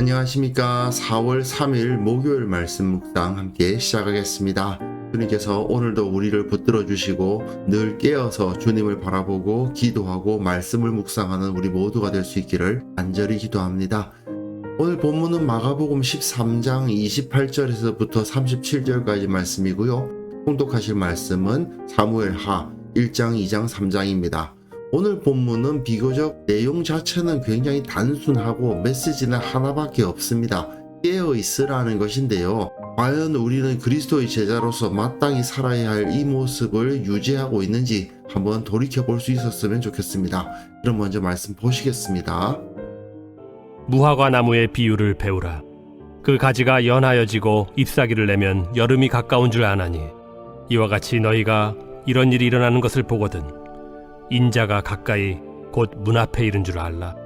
안녕하십니까. 4월 3일 목요일 말씀 묵상 함께 시작하겠습니다. 주님께서 오늘도 우리를 붙들어 주시고 늘 깨어서 주님을 바라보고 기도하고 말씀을 묵상하는 우리 모두가 될 수 있기를 간절히 기도합니다. 오늘 본문은 마가복음 13장 28절에서부터 37절까지 말씀이고요. 통독하실 말씀은 사무엘하 1장, 2장, 3장입니다. 오늘 본문은 비교적 내용 자체는 굉장히 단순하고 메시지는 하나밖에 없습니다. 깨어있으라는 것인데요. 과연 우리는 그리스도의 제자로서 마땅히 살아야 할 이 모습을 유지하고 있는지 한번 돌이켜볼 수 있었으면 좋겠습니다. 그럼 먼저 말씀 보시겠습니다. 무화과 나무의 비유를 배우라. 그 가지가 연하여지고 잎사귀를 내면 여름이 가까운 줄 아나니 이와 같이 너희가 이런 일이 일어나는 것을 보거든 인자가 가까이 곧 문 앞에 이른 줄 알라.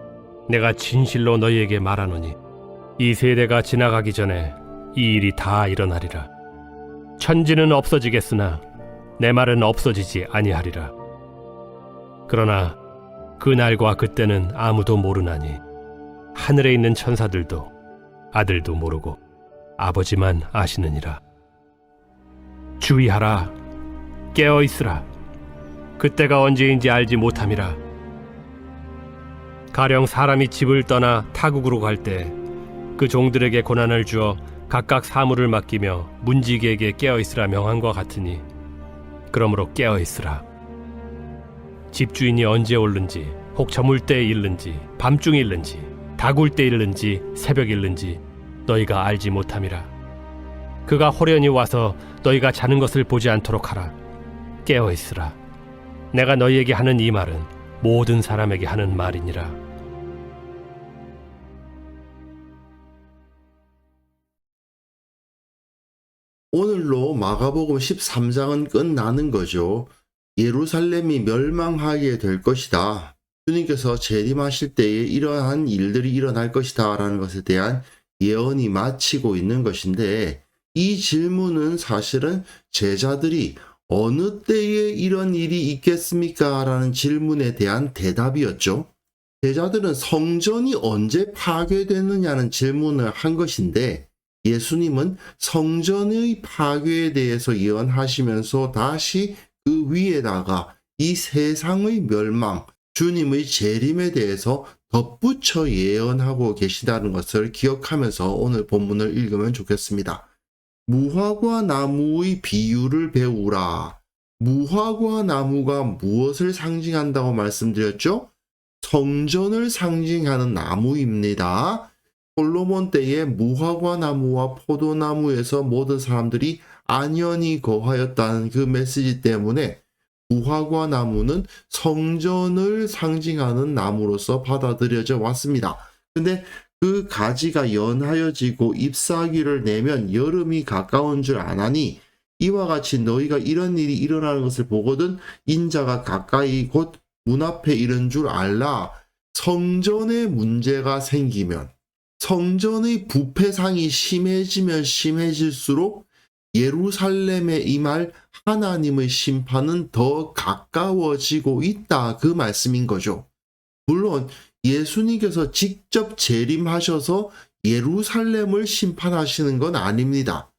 내가 진실로 너희에게 말하노니 이 세대가 지나가기 전에 이 일이 다 일어나리라. 천지는 없어지겠으나 내 말은 없어지지 아니하리라. 그러나 그 날과 그때는 아무도 모르나니 하늘에 있는 천사들도 아들도 모르고 아버지만 아시느니라. 주의하라. 깨어 있으라. 그때가 언제인지 알지 못함이라. 가령 사람이 집을 떠나 타국으로 갈 때 그 종들에게 고난을 주어 각각 사물을 맡기며 문지기에게 깨어 있으라 명한과 같으니 그러므로 깨어 있으라. 집주인이 언제 올는지 혹 저물 때에 일는지 밤중에 일는지 다굴 때 일는지 새벽 일는지 너희가 알지 못함이라. 그가 호련히 와서 너희가 자는 것을 보지 않도록 하라. 깨어 있으라. 내가 너희에게 하는 이 말은 모든 사람에게 하는 말이니라. 오늘로 마가복음 13장은 끝나는 거죠. 예루살렘이 멸망하게 될 것이다. 주님께서 재림하실 때에 이러한 일들이 일어날 것이다 라는 것에 대한 예언이 마치고 있는 것인데, 이 질문은 사실은 제자들이 어느 때에 이런 일이 있겠습니까? 라는 질문에 대한 대답이었죠. 제자들은 성전이 언제 파괴되느냐는 질문을 한 것인데, 예수님은 성전의 파괴에 대해서 예언하시면서 다시 그 위에다가 이 세상의 멸망, 주님의 재림에 대해서 덧붙여 예언하고 계시다는 것을 기억하면서 오늘 본문을 읽으면 좋겠습니다. 무화과 나무의 비유를 배우라. 무화과 나무가 무엇을 상징한다고 말씀드렸죠? 성전을 상징하는 나무입니다. 솔로몬 때에 무화과 나무와 포도나무에서 모든 사람들이 안연히 거하였다는 그 메시지 때문에 무화과 나무는 성전을 상징하는 나무로서 받아들여져 왔습니다. 근데 그 가지가 연하여지고 잎사귀를 내면 여름이 가까운 줄 아나니 이와 같이 너희가 이런 일이 일어나는 것을 보거든 인자가 가까이 곧 문 앞에 이른 줄 알라. 성전에 문제가 생기면, 성전의 부패상이 심해지면 심해질수록 예루살렘에 임할 하나님의 심판은 더 가까워지고 있다, 그 말씀인 거죠. 물론 예수님께서 직접 재림하셔서 예루살렘을 심판하시는 건 아닙니다.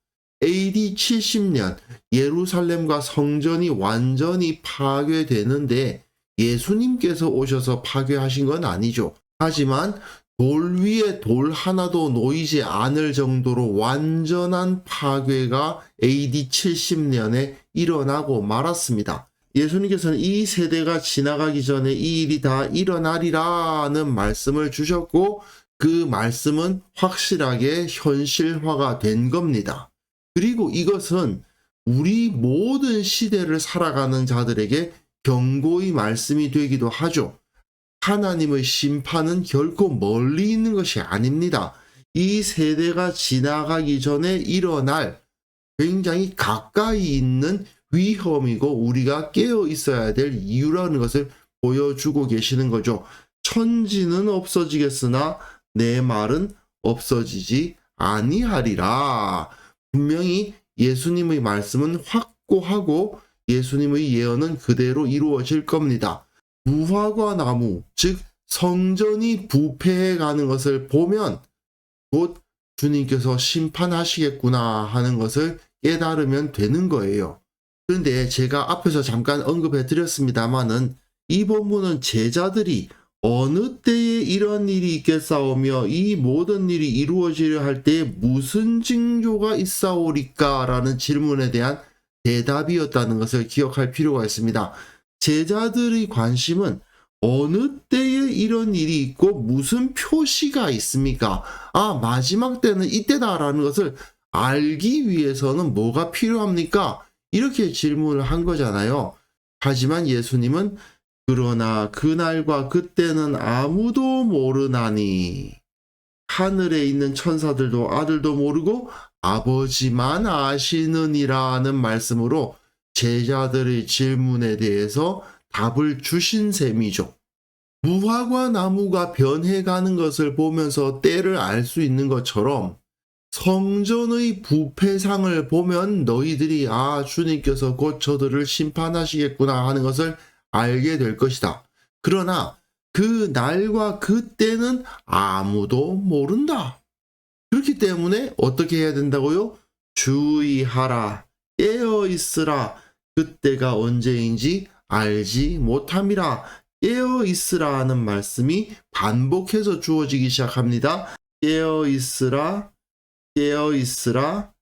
AD 70년 예루살렘과 성전이 완전히 파괴되는데 예수님께서 오셔서 파괴하신 건 아니죠. 하지만 돌 위에 돌 하나도 놓이지 않을 정도로 완전한 파괴가 AD 70년에 일어나고 말았습니다. 예수님께서는 이 세대가 지나가기 전에 이 일이 다 일어나리라는 말씀을 주셨고, 그 말씀은 확실하게 현실화가 된 겁니다. 그리고 이것은 우리 모든 시대를 살아가는 자들에게 경고의 말씀이 되기도 하죠. 하나님의 심판은 결코 멀리 있는 것이 아닙니다. 이 세대가 지나가기 전에 일어날 굉장히 가까이 있는 위험이고 우리가 깨어 있어야 될 이유라는 것을 보여주고 계시는 거죠. 천지는 없어지겠으나 내 말은 없어지지 아니하리라. 분명히 예수님의 말씀은 확고하고 예수님의 예언은 그대로 이루어질 겁니다. 무화과 나무, 즉 성전이 부패해 가는 것을 보면 곧 주님께서 심판하시겠구나 하는 것을 깨달으면 되는 거예요. 그런데 제가 앞에서 잠깐 언급해 드렸습니다마는 이 본문은 제자들이 어느 때에 이런 일이 있겠사오며 이 모든 일이 이루어지려 할 때에 무슨 징조가 있사오리까 라는 질문에 대한 대답이었다는 것을 기억할 필요가 있습니다. 제자들의 관심은 어느 때에 이런 일이 있고 무슨 표시가 있습니까? 마지막 때는 이때다라는 것을 알기 위해서는 뭐가 필요합니까? 이렇게 질문을 한 거잖아요. 하지만 예수님은 그러나 그날과 그때는 아무도 모르나니 하늘에 있는 천사들도 아들도 모르고 아버지만 아시느니라는 말씀으로 제자들의 질문에 대해서 답을 주신 셈이죠. 무화과 나무가 변해가는 것을 보면서 때를 알 수 있는 것처럼 성전의 부패상을 보면 너희들이 주님께서 곧 저들을 심판하시겠구나 하는 것을 알게 될 것이다. 그러나 그 날과 그 때는 아무도 모른다. 그렇기 때문에 어떻게 해야 된다고요? 주의하라, 깨어 있으라. 그때가 언제인지 알지 못함이라. 깨어 있으라 하는 말씀이 반복해서 주어지기 시작합니다. 깨어 있으라, 깨어 있으라,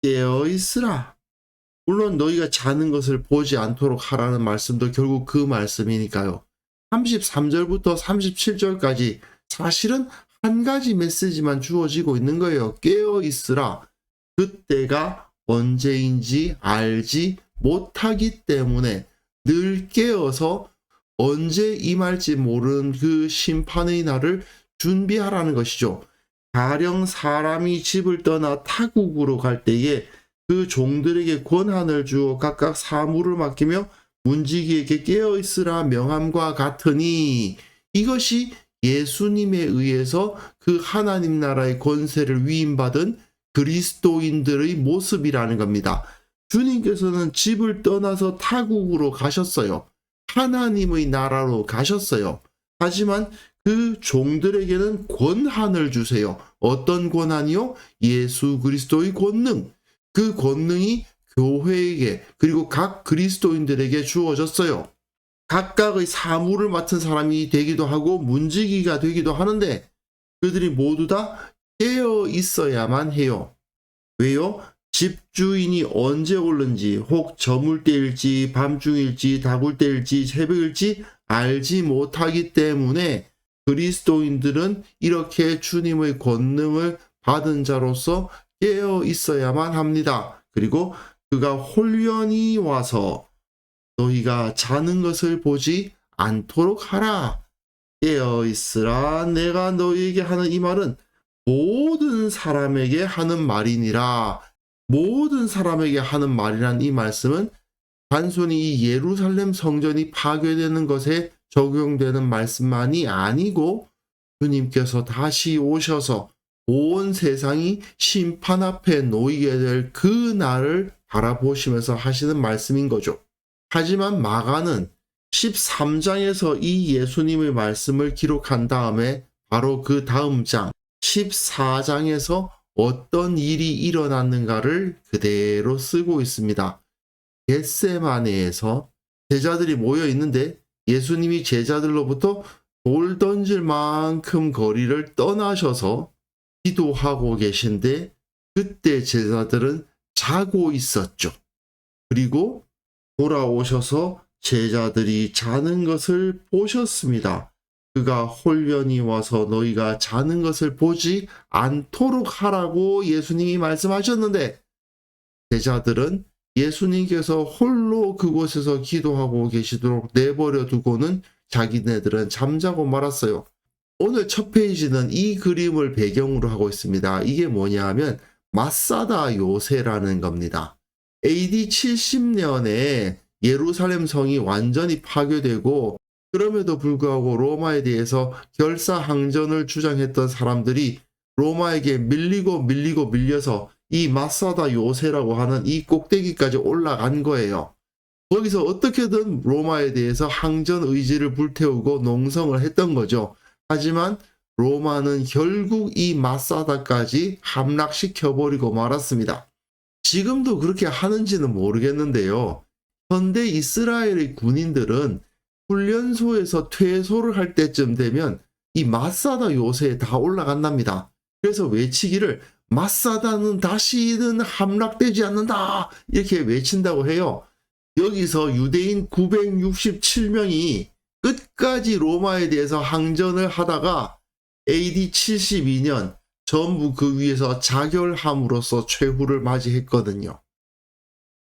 깨어 있으라. 물론 너희가 자는 것을 보지 않도록 하라는 말씀도 결국 그 말씀이니까요. 33절부터 37절까지 사실은 한 가지 메시지만 주어지고 있는 거예요. 깨어 있으라. 그때가 언제인지 알지 못하기 때문에 늘 깨어서 언제 임할지 모르는 그 심판의 날을 준비하라는 것이죠. 가령 사람이 집을 떠나 타국으로 갈 때에 그 종들에게 권한을 주어 각각 사무를 맡기며 문지기에게 깨어있으라 명함과 같으니 이것이 예수님에 의해서 그 하나님 나라의 권세를 위임받은 그리스도인들의 모습이라는 겁니다. 주님께서는 집을 떠나서 타국으로 가셨어요. 하나님의 나라로 가셨어요. 하지만 그 종들에게는 권한을 주세요. 어떤 권한이요? 예수 그리스도의 권능. 그 권능이 교회에게 그리고 각 그리스도인들에게 주어졌어요. 각각의 사무를 맡은 사람이 되기도 하고 문지기가 되기도 하는데 그들이 모두 다 깨어 있어야만 해요. 왜요? 집주인이 언제 오는지 혹 저물 때일지 밤중일지 다굴 때일지 새벽일지 알지 못하기 때문에 그리스도인들은 이렇게 주님의 권능을 받은 자로서 깨어 있어야만 합니다. 그리고 그가 홀연히 와서 너희가 자는 것을 보지 않도록 하라. 깨어 있으라. 내가 너희에게 하는 이 말은 모든 사람에게 하는 말이니라. 모든 사람에게 하는 말이란 이 말씀은 단순히 이 예루살렘 성전이 파괴되는 것에 적용되는 말씀만이 아니고 주님께서 다시 오셔서 온 세상이 심판 앞에 놓이게 될 그 날을 바라보시면서 하시는 말씀인 거죠. 하지만 마가는 13장에서 이 예수님의 말씀을 기록한 다음에 바로 그 다음 장 14장에서 어떤 일이 일어났는가를 그대로 쓰고 있습니다. 겟세마네에서 제자들이 모여 있는데 예수님이 제자들로부터 돌 던질 만큼 거리를 떠나셔서 기도하고 계신데 그때 제자들은 자고 있었죠. 그리고 돌아오셔서 제자들이 자는 것을 보셨습니다. 그가 홀연히 와서 너희가 자는 것을 보지 않도록 하라고 예수님이 말씀하셨는데 제자들은 예수님께서 홀로 그곳에서 기도하고 계시도록 내버려 두고는 자기네들은 잠자고 말았어요. 오늘 첫 페이지는 이 그림을 배경으로 하고 있습니다. 이게 뭐냐 하면 마사다 요새라는 겁니다. AD 70년에 예루살렘 성이 완전히 파괴되고 그럼에도 불구하고 로마에 대해서 결사항전을 주장했던 사람들이 로마에게 밀려서 이 마사다 요새라고 하는 이 꼭대기까지 올라간 거예요. 거기서 어떻게든 로마에 대해서 항전 의지를 불태우고 농성을 했던 거죠. 하지만 로마는 결국 이 마사다까지 함락시켜버리고 말았습니다. 지금도 그렇게 하는지는 모르겠는데요. 현대 이스라엘의 군인들은 훈련소에서 퇴소를 할 때쯤 되면 이 마사다 요새에 다 올라간답니다. 그래서 외치기를 마사다는 다시는 함락되지 않는다 이렇게 외친다고 해요. 여기서 유대인 967명이 끝까지 로마에 대해서 항전을 하다가 AD 72년 전부 그 위에서 자결함으로써 최후를 맞이했거든요.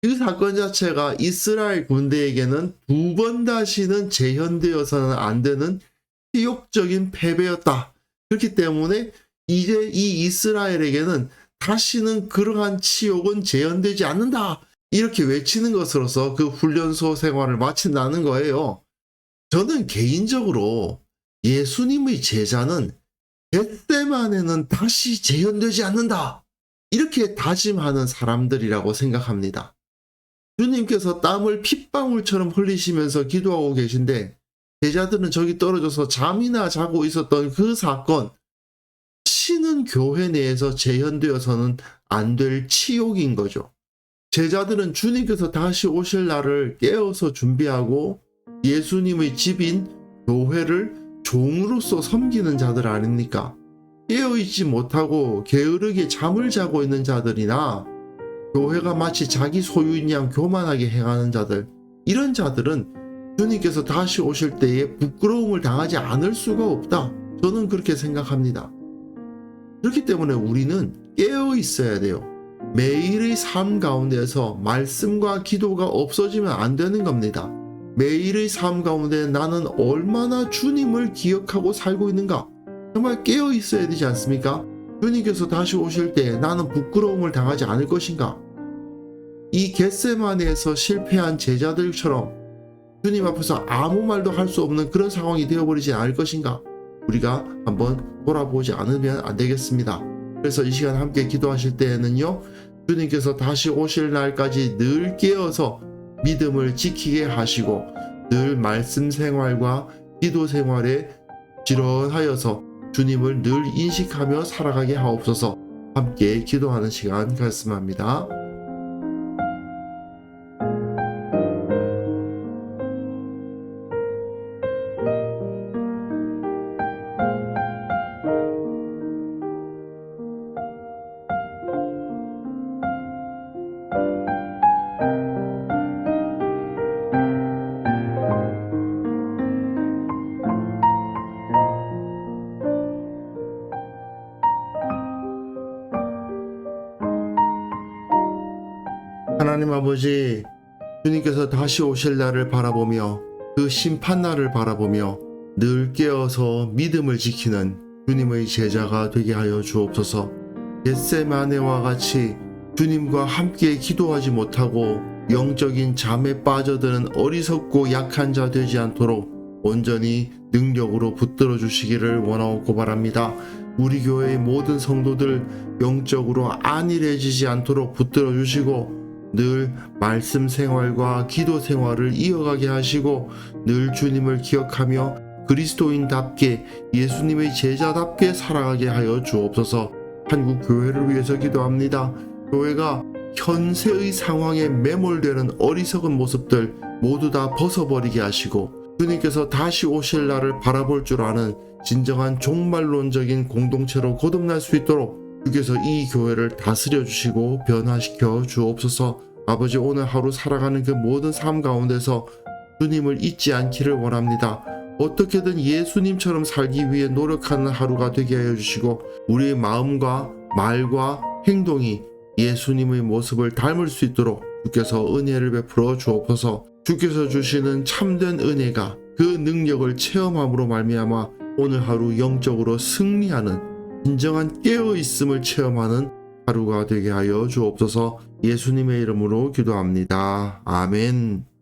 그 사건 자체가 이스라엘 군대에게는 두 번 다시는 재현되어서는 안 되는 치욕적인 패배였다. 그렇기 때문에 이제 이 이스라엘에게는 다시는 그러한 치욕은 재현되지 않는다. 이렇게 외치는 것으로서 그 훈련소 생활을 마친다는 거예요. 저는 개인적으로 예수님의 제자는 겟세마네는 다시 재현되지 않는다. 이렇게 다짐하는 사람들이라고 생각합니다. 주님께서 땀을 핏방울처럼 흘리시면서 기도하고 계신데 제자들은 저기 떨어져서 잠이나 자고 있었던 그 사건, 신은 교회 내에서 재현되어서는 안 될 치욕인 거죠. 제자들은 주님께서 다시 오실 날을 깨어서 준비하고 예수님의 집인 교회를 종으로서 섬기는 자들 아닙니까? 깨어있지 못하고 게으르게 잠을 자고 있는 자들이나 교회가 마치 자기 소유인 양 교만하게 행하는 자들, 이런 자들은 주님께서 다시 오실 때에 부끄러움을 당하지 않을 수가 없다. 저는 그렇게 생각합니다. 그렇기 때문에 우리는 깨어 있어야 돼요. 매일의 삶 가운데서 말씀과 기도가 없어지면 안 되는 겁니다. 매일의 삶 가운데 나는 얼마나 주님을 기억하고 살고 있는가? 정말 깨어 있어야 되지 않습니까? 주님께서 다시 오실 때 나는 부끄러움을 당하지 않을 것인가? 이 겟세마네에서 실패한 제자들처럼 주님 앞에서 아무 말도 할 수 없는 그런 상황이 되어버리지 않을 것인가? 우리가 한번 돌아보지 않으면 안 되겠습니다. 그래서 이 시간 함께 기도하실 때에는요, 주님께서 다시 오실 날까지 늘 깨어서 믿음을 지키게 하시고 늘 말씀 생활과 기도 생활에 지런하여서 주님을 늘 인식하며 살아가게 하옵소서. 함께 기도하는 시간 갖습니다. 하나님 아버지, 주님께서 다시 오실 날을 바라보며 그 심판날을 바라보며 늘 깨어서 믿음을 지키는 주님의 제자가 되게 하여 주옵소서. 겟세마네와 같이 주님과 함께 기도하지 못하고 영적인 잠에 빠져드는 어리석고 약한 자 되지 않도록 온전히 능력으로 붙들어 주시기를 원하옵고 바랍니다. 우리 교회의 모든 성도들 영적으로 안일해지지 않도록 붙들어 주시고 늘 말씀 생활과 기도 생활을 이어가게 하시고 늘 주님을 기억하며 그리스도인답게 예수님의 제자답게 살아가게 하여 주옵소서. 한국 교회를 위해서 기도합니다. 교회가 현세의 상황에 매몰되는 어리석은 모습들 모두 다 벗어버리게 하시고 주님께서 다시 오실 날을 바라볼 줄 아는 진정한 종말론적인 공동체로 거듭날 수 있도록 주께서 이 교회를 다스려 주시고 변화시켜 주옵소서. 아버지, 오늘 하루 살아가는 그 모든 삶 가운데서 주님을 잊지 않기를 원합니다. 어떻게든 예수님처럼 살기 위해 노력하는 하루가 되게 하여 주시고 우리의 마음과 말과 행동이 예수님의 모습을 닮을 수 있도록 주께서 은혜를 베풀어 주옵소서. 주께서 주시는 참된 은혜가 그 능력을 체험함으로 말미암아 오늘 하루 영적으로 승리하는 진정한 깨어있음을 체험하는 하루가 되게 하여 주옵소서. 예수님의 이름으로 기도합니다. 아멘.